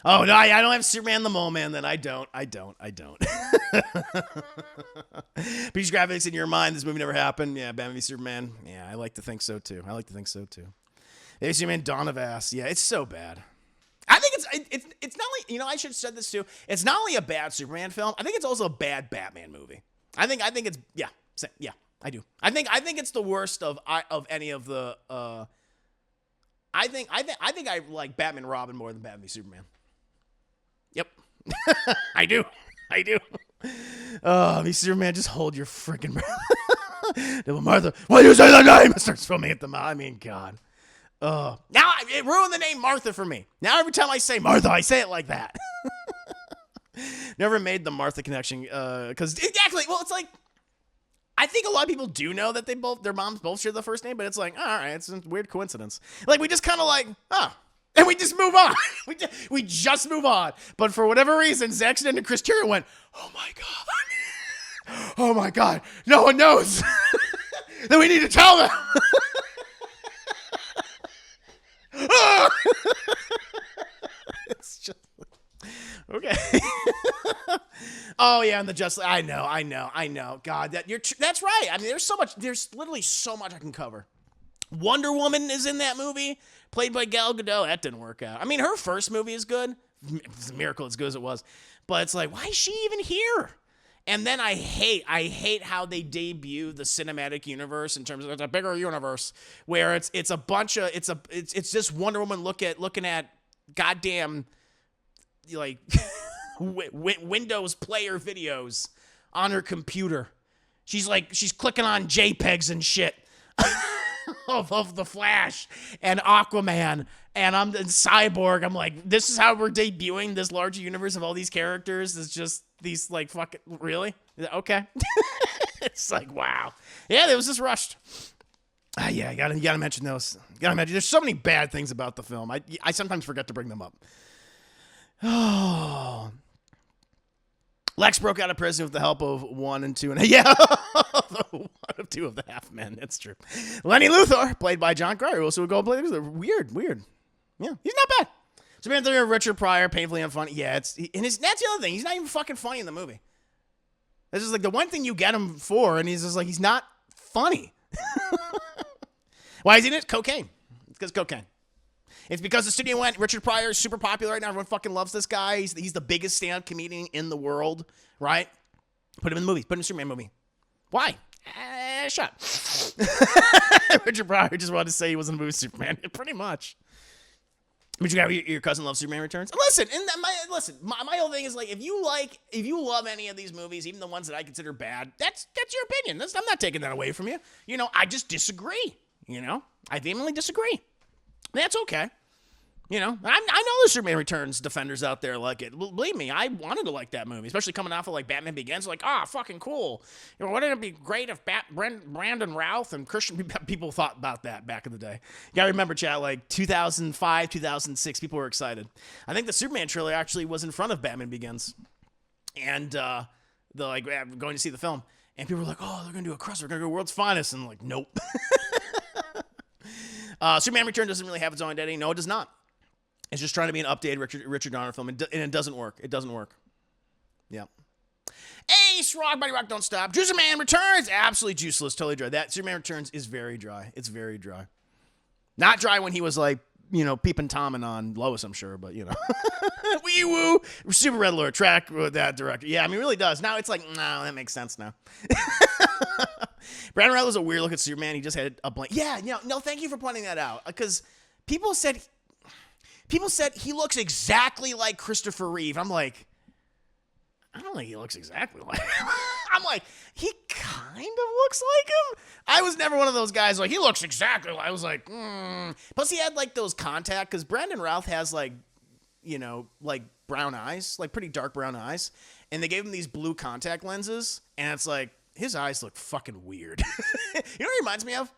Oh, no, I don't have Superman the Mole Man, then. I don't. Peach graphics in your mind, this movie never happened. Yeah, Batman v Superman. Yeah, I like to think so, too. Maybe Superman Dawn of Ass. Yeah, it's so bad. I think it's not only, I should have said this, too. It's not only a bad Superman film, I think it's also a bad Batman movie. I think it's, yeah, I do. I think it's the worst of any of the, I think I like Batman Robin more than Batman v Superman. Yep. I do. Oh, Superman, just hold your freaking breath. Devil Martha, why do you say that name? It starts foaming at the mouth. I mean, God. Now it ruined the name Martha for me. Now every time I say Martha, I say it like that. Never made the Martha connection because exactly. Well, it's like I think a lot of people do know that their moms both share the first name, but it's like, all right, it's a weird coincidence. Like we just kind of like, and we just move on. We just move on. But for whatever reason, Zack Snyder and Chris Terrio went, oh my God, no one knows. Then we need to tell them. It's just okay. Oh yeah, and the Justice. I know. God, that's right. I mean, there's literally so much I can cover. Wonder Woman is in that movie, played by Gal Gadot. That didn't work out. I mean, her first movie is good. It's a miracle as good as it was. But it's like, why is she even here? And then I hate how they debut the cinematic universe in terms of it's a bigger universe where it's just Wonder Woman looking at goddamn like Windows player videos on her computer. She's clicking on JPEGs and shit. of the Flash and Aquaman and I'm in Cyborg. I'm like, this is how we're debuting this larger universe of all these characters. It's just these like fucking really okay. It's like wow, yeah. It was just rushed. Yeah, you gotta mention those. There's so many bad things about the film. I sometimes forget to bring them up. Oh. Lex broke out of prison with the help of 1 and 2 and yeah, 1 of 2 of the half men. That's true. Lenny Luthor, played by John Cryer, also would go play. Weird. Yeah, he's not bad. Superman 3, Richard Pryor, painfully unfunny. Yeah, that's the other thing. He's not even fucking funny in the movie. This is like the one thing you get him for, and he's just like he's not funny. Why is he in it? Cocaine. It's because cocaine. It's because the studio went, Richard Pryor is super popular right now. Everyone fucking loves this guy. He's the biggest stand-up comedian in the world, right? Put him in the movie. Put him in a Superman movie. Why? Shut up. Richard Pryor just wanted to say he was in the movie Superman. Pretty much. But you got your cousin loves Superman Returns. Listen, my whole thing is like, if you love any of these movies, even the ones that I consider bad, that's your opinion. I'm not taking that away from you. You know, I just disagree. You know, I vehemently disagree. That's okay. You know, I know there's Superman Returns defenders out there like it. Believe me, I wanted to like that movie, especially coming off of like Batman Begins. Like, fucking cool. You know, wouldn't it be great if Brandon Routh and Christian people thought about that back in the day? You gotta remember, chat, like 2005, 2006, people were excited. I think the Superman trailer actually was in front of Batman Begins, and the like going to see the film, and people were like, oh, they're gonna do a crossover, they're gonna go World's Finest, and I'm like, nope. Superman Returns doesn't really have its own identity. No, it does not. It's just trying to be an updated Richard Donner film, and it doesn't work. It doesn't work. Yep. Ace Rock, Buddy Rock, don't stop. Superman Returns, absolutely juiceless, totally dry. That Superman Returns is very dry. It's very dry. Not dry when he was like, you know, peeping Tomming on Lois, I'm sure, but you know. Wee woo. Super Red Alert track with that director. Yeah, I mean, it really does. Now it's like, no, that makes sense now. Brandon Routh was a weird look at Superman. He just had a blank. Yeah, no, thank you for pointing that out. Because people said he looks exactly like Christopher Reeve. I'm like, I don't think he looks exactly like him. I'm like, he kind of looks like him. I was never one of those guys like, he looks exactly like, I was like, Plus he had like those contact, because Brandon Routh has like, you know, like brown eyes, like pretty dark brown eyes. And they gave him these blue contact lenses. And it's like, his eyes look fucking weird. You know what he reminds me of?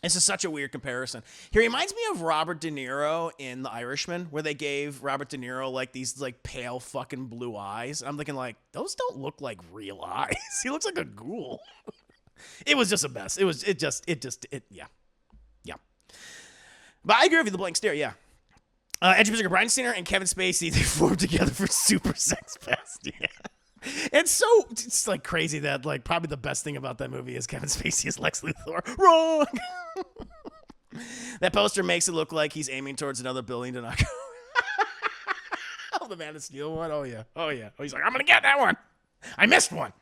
This is such a weird comparison. He reminds me of Robert De Niro in The Irishman, where they gave Robert De Niro like these like pale fucking blue eyes. I'm thinking like, those don't look like real eyes. He looks like a ghoul. It was just a mess. Yeah. But I agree with you, the blank stare, yeah. Edge Music, Brian Singer and Kevin Spacey, they formed together for Super Sex Fest. Yeah. It's like crazy that like probably the best thing about that movie is Kevin Spacey is Lex Luthor. Wrong. That poster makes it look like he's aiming towards another building to knock. Oh, the Man of Steel one. Oh yeah. Oh, he's like, I'm gonna get that one. I missed one.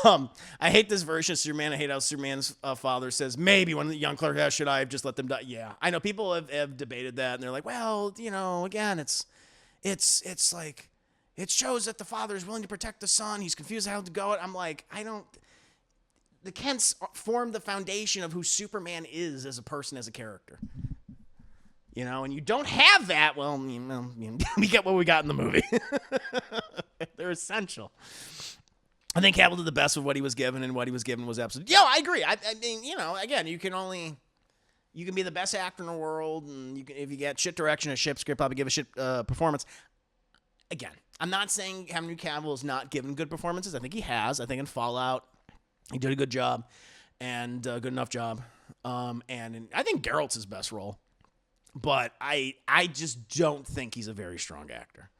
I hate this version of Superman. I hate how Superman's father says, maybe when the young Clark has, should I have just let them die? Yeah, I know people have debated that, and they're like, well, you know, again, it's like, it shows that the father is willing to protect the son. He's confused how to go. I'm like, the Kents formed the foundation of who Superman is as a person, as a character. You know, and you don't have that. Well, you know, we get what we got in the movie. They're essential. I think Cavill did the best with what he was given, and what he was given was absolute. Yeah, I agree. I mean, you know, again, you can be the best actor in the world, and if you get shit direction, a shit script, probably give a shit performance. Again, I'm not saying Henry Cavill is not given good performances. I think he has. I think in Fallout, he did a good job, and good enough job. And I think Geralt's his best role. But I just don't think he's a very strong actor.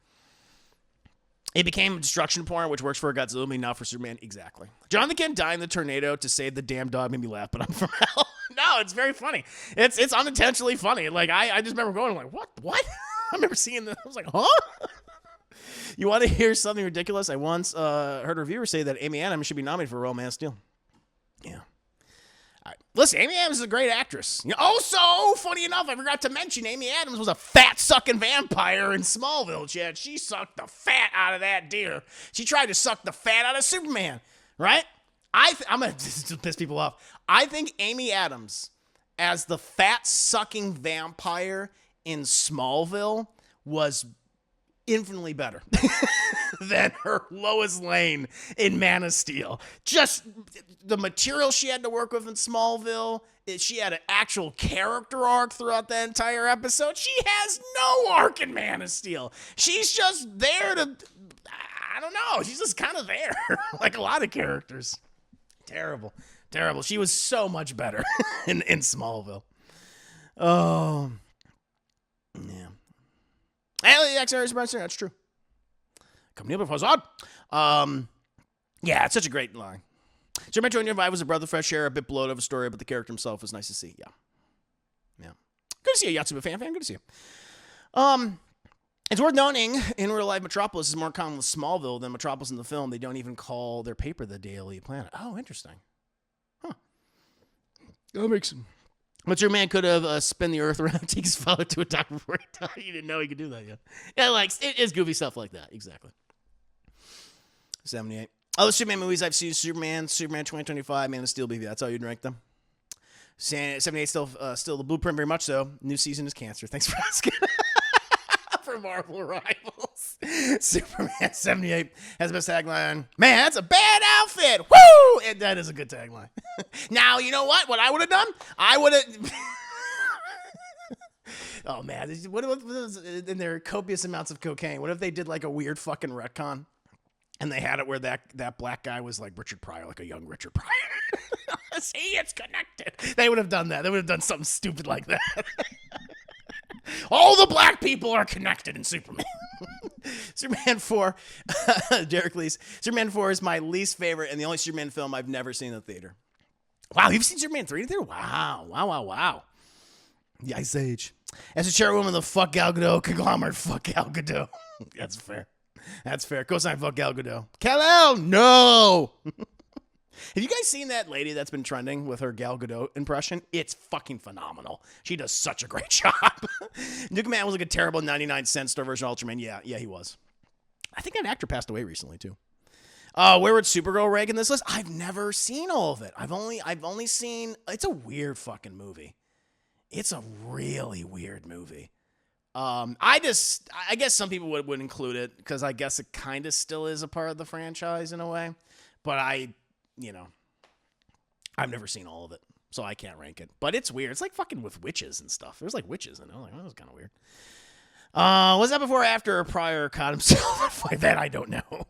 It became destruction porn, which works for a Godzilla movie, not for Superman. Exactly. Jonathan Kent died in the tornado to save the damn dog made me laugh, but I'm from hell. No, it's very funny. It's unintentionally funny. Like, I just remember going like, what? I remember seeing this. I was like, huh? You want to hear something ridiculous? I once heard a reviewer say that Amy Adams should be nominated for a role Man of Steel. Yeah. All right. Listen, Amy Adams is a great actress. Also, funny enough, I forgot to mention Amy Adams was a fat-sucking vampire in Smallville, Chad. She sucked the fat out of that deer. She tried to suck the fat out of Superman, right? I'm going to piss people off. I think Amy Adams, as the fat-sucking vampire in Smallville, was infinitely better than her Lois Lane in Man of Steel. Just the material she had to work with in Smallville, she had an actual character arc throughout that entire episode. She has no arc in Man of Steel. She's just there to, I don't know, she's just kind of there, like a lot of characters. Terrible. She was so much better in Smallville. Oh, yeah. That's true. Come near before Zod. Yeah, it's such a great line. Superman 25 was a breath of fresh air, a bit bloated of a story, but the character himself was nice to see. Yeah. to see you, Yatsuba fan. Good to see you. It's worth noting, in real life, Metropolis is more common with Smallville than Metropolis in the film. They don't even call their paper the Daily Planet. Oh, interesting. Huh. That makes sense. But your man could have spun the earth around, take his father to a doctor before he died. You didn't know he could do that yet. Yeah, like, it is goofy stuff like that. Exactly. 78. Other Superman movies I've seen: Superman 2025, Man of Steel, BB. That's how you'd rank them. 78 still the blueprint, very much so. New season is cancer. Thanks for asking. For Marvel Rivals. Superman 78 has the best tagline. Man, that's a bad outfit. Woo! And that is a good tagline. Now, you know what? What I would have done? I would have... Oh, man. What if in their copious amounts of cocaine, what if they did like a weird fucking retcon? And they had it where that black guy was like Richard Pryor, like a young Richard Pryor. See, it's connected. They would have done that. They would have done something stupid like that. All the black people are connected in Superman. Superman 4, Derek Lee's. Superman 4 is my least favorite and the only Superman film I've never seen in the theater. Wow, you've seen Superman 3 in the theater? Wow. The Ice Age. As a chairwoman, the fuck Gal Gadot conglomerate, fuck Gal Gadot. That's fair. Cosign, fuck Gal Gadot. Kal-El, no! Have you guys seen that lady that's been trending with her Gal Gadot impression? It's fucking phenomenal. She does such a great job. Nuke Man was like a terrible 99-cent store version of Ultraman. Yeah, he was. I think an actor passed away recently, too. Where would Supergirl rank in this list? I've never seen all of it. I've only seen... It's a weird fucking movie. It's a really weird movie. I guess some people would include it because I guess it kind of still is a part of the franchise in a way. But I've never seen all of it, so I can't rank it. But it's weird. It's like fucking with witches and stuff. There's like witches in it. Like, that was kind of weird. Was that before or after Pryor caught himself? Like that, I don't know.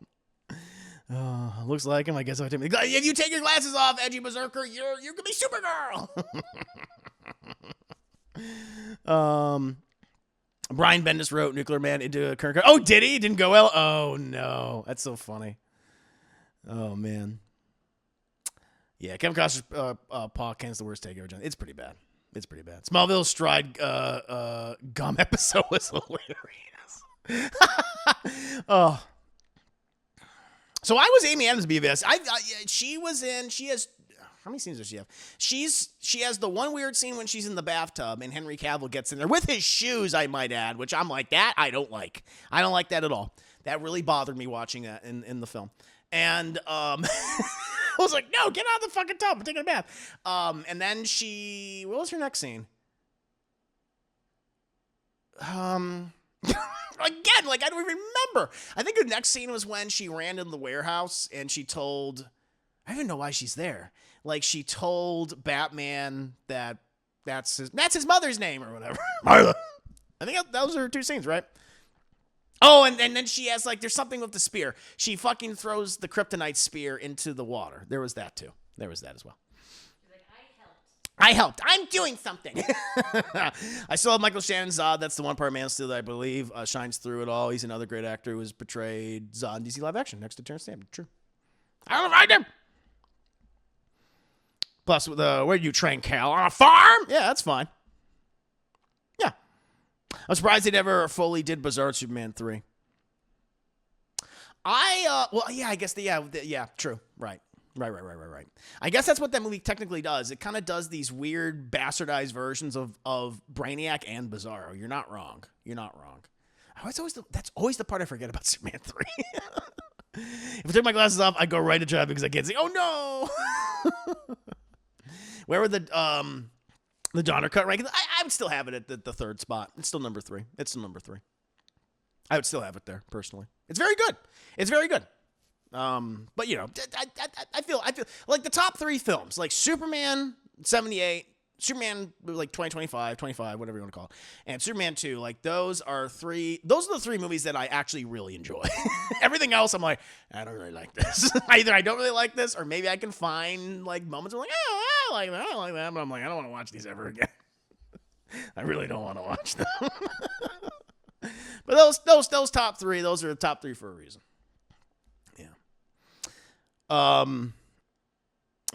Looks like him. I guess I have to. If you take your glasses off, edgy berserker, you're gonna be Supergirl. Brian Bendis wrote Nuclear Man into a current. Oh, did he? Didn't go well. Oh no, that's so funny. Oh man. Yeah, Kevin Costner's Paul Ken's the worst take ever done. It's pretty bad. Smallville's Stride gum episode was hilarious. Oh. So why was Amy Adams BVS? She was in. She has. How many scenes does she have? She has the one weird scene when she's in the bathtub and Henry Cavill gets in there with his shoes, I might add, which I'm like, that I don't like. I don't like that at all. That really bothered me watching that in the film. And I was like, no, get out of the fucking tub. I'm taking a bath. And then what was her next scene? Again, like I don't even remember. I think her next scene was when she ran into the warehouse and she told, I don't even know why she's there. Like she told Batman that that's his mother's name or whatever. Marla. I think those are her two scenes, right? Oh, and then she has like, there's something with the spear. She fucking throws the kryptonite spear into the water. There was that too. There was that as well. I helped. I'm doing something. I still have Michael Shannon Zod. That's the one part of Man of Steel that I believe shines through it all. He's another great actor who has portrayed Zod in DC live action next to Terrence Stamp. True. I don't like him. Plus, where do you train Cal? On a farm? Yeah, that's fine. Yeah. I'm surprised they never fully did Bizarre Superman 3. I guess, true. Right. I guess that's what that movie technically does. It kind of does these weird bastardized versions of Brainiac and Bizarro. You're not wrong. That's always the part I forget about Superman 3. If I take my glasses off, I go right to traffic because I can't see. Oh no! Where were the Donner cut ranking? I would still have it at the third spot. It's still number 3. I would still have it there personally. It's very good. But you know, I feel like the top 3 films, like Superman 78, Superman like 2025, 25, whatever you want to call it, and Superman 2, like those are the 3 movies that I actually really enjoy. Everything else, I'm like, I don't really like this. Either I don't really like this, or maybe I can find like moments where I'm like, oh, I like that, but I'm like, I don't want to watch these ever again. I really don't want to watch them. But those top 3, those are the top 3 for a reason. Yeah.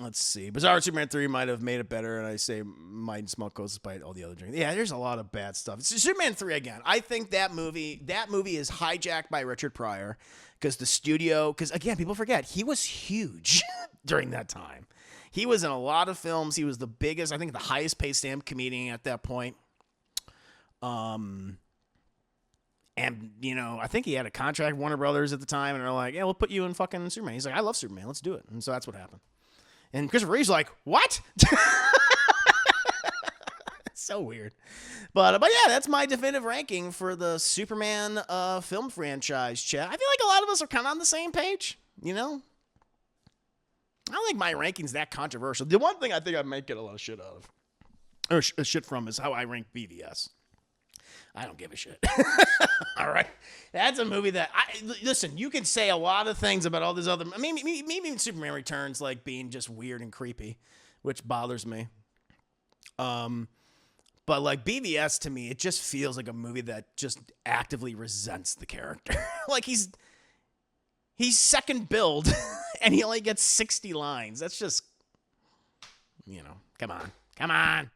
Let's see. Bizarre Superman 3 might have made it better, and I say might and smell coats despite all the other drinks. Yeah, there's a lot of bad stuff. Superman 3 again. I think that movie is hijacked by Richard Pryor because the studio, because again, people forget, he was huge during that time. He was in a lot of films. He was the biggest, I think the highest paid stand-up comedian at that point. And, you know, I think he had a contract with Warner Brothers at the time, and they're like, yeah, we'll put you in fucking Superman. He's like, I love Superman. Let's do it. And so that's what happened. And Christopher Reeve's like, what? It's so weird. But yeah, that's my definitive ranking for the Superman film franchise, chat. I feel like a lot of us are kind of on the same page, you know? I don't think my ranking's that controversial. The one thing I think I might get a lot of shit out of, or shit from, is how I rank BVS. I don't give a shit. All right. That's a movie that listen, you can say a lot of things about all these other, maybe even Superman Returns like being just weird and creepy, which bothers me. But like BVS to me, it just feels like a movie that just actively resents the character. Like he's second build and he only gets 60 lines. That's just, you know, come on.